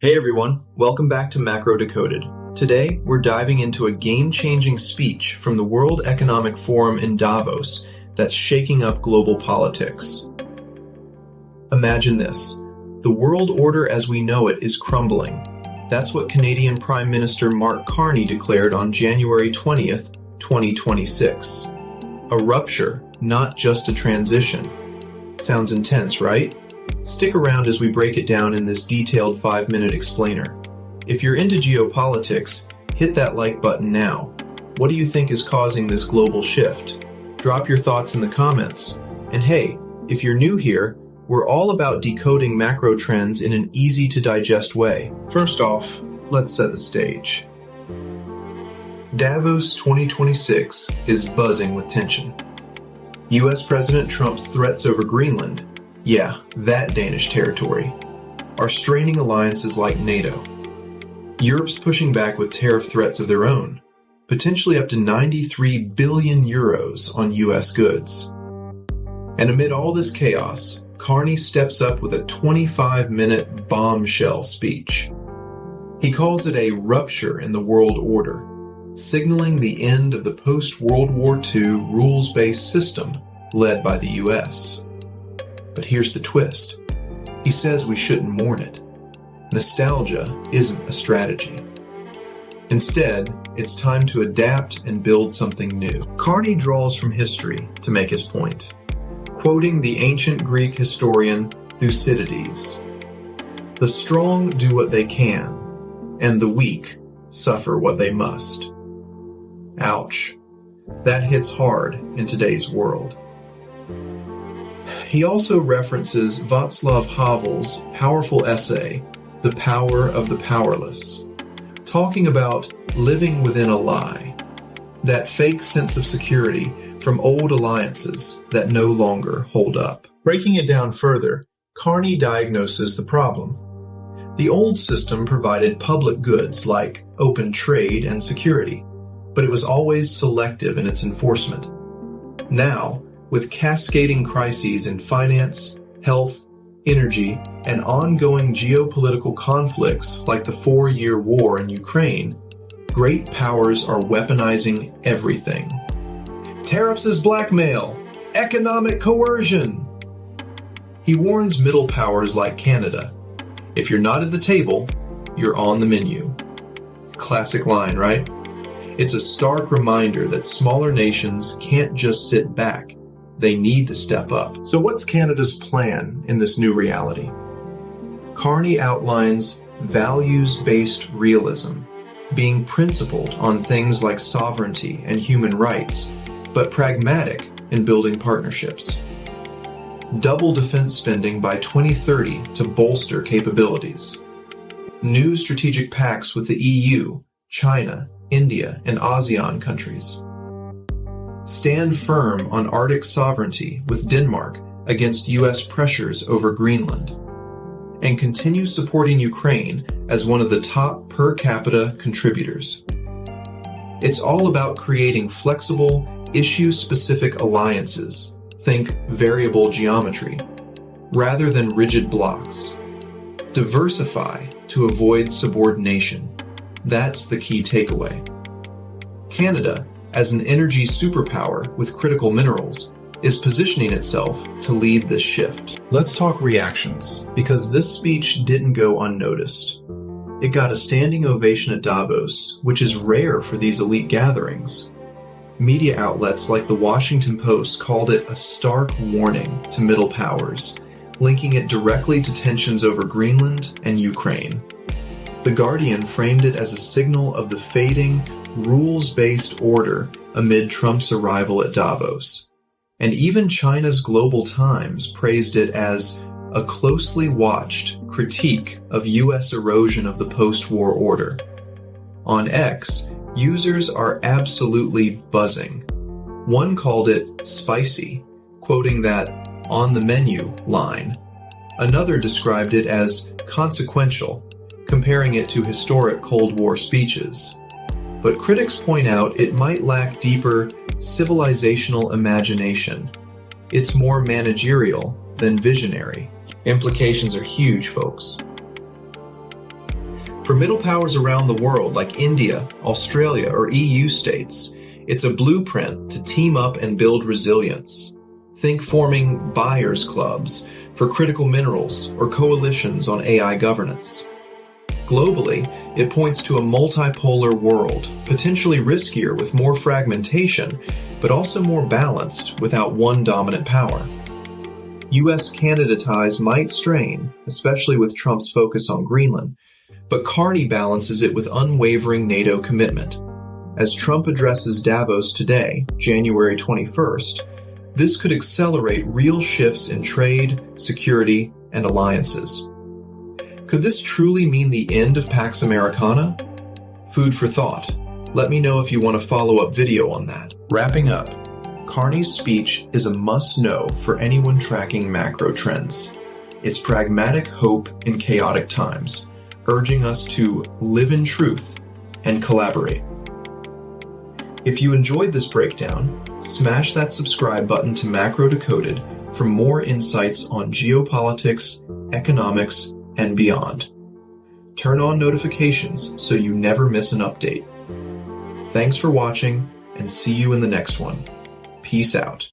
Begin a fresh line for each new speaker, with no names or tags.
Hey everyone, welcome back to Macro Decoded. Today, we're diving into a game-changing speech from the World Economic Forum in Davos that's shaking up global politics. Imagine this. The world order as we know it is crumbling. That's what Canadian Prime Minister Mark Carney declared on January 20th, 2026. A rupture, not just a transition. Sounds intense, right? Stick around as we break it down in this detailed 5-minute explainer. If you're into geopolitics, hit that like button now. What do you think is causing this global shift? Drop your thoughts in the comments. And hey, if you're new here, we're all about decoding macro trends in an easy-to-digest way. First off, let's set the stage. Davos 2026 is buzzing with tension. US President Trump's threats over Greenland, yeah, that Danish territory, are straining alliances like NATO. Europe's pushing back with tariff threats of their own, potentially up to 93 billion euros on US goods. And amid all this chaos, Carney steps up with a 25-minute bombshell speech. He calls it a rupture in the world order, signaling the end of the post-World War II rules-based system led by the US. But here's the twist. He says we shouldn't mourn it. Nostalgia isn't a strategy. Instead, it's time to adapt and build something new. Carney draws from history to make his point, quoting the ancient Greek historian Thucydides. The strong do what they can, and the weak suffer what they must. Ouch. That hits hard in today's world. He also references Václav Havel's powerful essay, The Power of the Powerless, talking about living within a lie, that fake sense of security from old alliances that no longer hold up. Breaking it down further, Carney diagnoses the problem. The old system provided public goods like open trade and security, but it was always selective in its enforcement. Now, with cascading crises in finance, health, energy, and ongoing geopolitical conflicts like the 4-year war in Ukraine, great powers are weaponizing everything. Tariffs as blackmail, economic coercion. He warns middle powers like Canada, if you're not at the table, you're on the menu. Classic line, right? It's a stark reminder that smaller nations can't just sit back. They need to step up. So what's Canada's plan in this new reality? Carney outlines values-based realism, being principled on things like sovereignty and human rights, but pragmatic in building partnerships. Double defense spending by 2030 to bolster capabilities. New strategic pacts with the EU, China, India, and ASEAN countries. Stand firm on Arctic sovereignty with Denmark against US pressures over Greenland. And continue supporting Ukraine as one of the top per capita contributors. It's all about creating flexible, issue-specific alliances, think variable geometry, rather than rigid blocks. Diversify to avoid subordination. That's the key takeaway. Canada, as an energy superpower with critical minerals, is positioning itself to lead this shift. Let's talk reactions, because this speech didn't go unnoticed. It got a standing ovation at Davos, which is rare for these elite gatherings. Media outlets like the Washington Post called it a stark warning to middle powers, linking it directly to tensions over Greenland and Ukraine. The Guardian framed it as a signal of the fading, rules-based order amid Trump's arrival at Davos. And even China's Global Times praised it as a closely watched critique of U.S. erosion of the post-war order. On X, users are absolutely buzzing. One called it spicy, quoting that "on the menu" line. Another described it as consequential, comparing it to historic Cold War speeches. But critics point out it might lack deeper civilizational imagination. It's more managerial than visionary. Implications are huge, folks. For middle powers around the world like India, Australia, or EU states, it's a blueprint to team up and build resilience. Think forming buyers clubs for critical minerals or coalitions on AI governance. Globally, it points to a multipolar world, potentially riskier with more fragmentation, but also more balanced without one dominant power. US-Canada ties might strain, especially with Trump's focus on Greenland, but Carney balances it with unwavering NATO commitment. As Trump addresses Davos today, January 21st, this could accelerate real shifts in trade, security, and alliances. Could this truly mean the end of Pax Americana? Food for thought. Let me know if you want a follow-up video on that. Wrapping up, Carney's speech is a must-know for anyone tracking macro trends. It's pragmatic hope in chaotic times, urging us to live in truth and collaborate. If you enjoyed this breakdown, smash that subscribe button to Macro Decoded for more insights on geopolitics, economics, and beyond. Turn on notifications so you never miss an update. Thanks for watching, and see you in the next one. Peace out.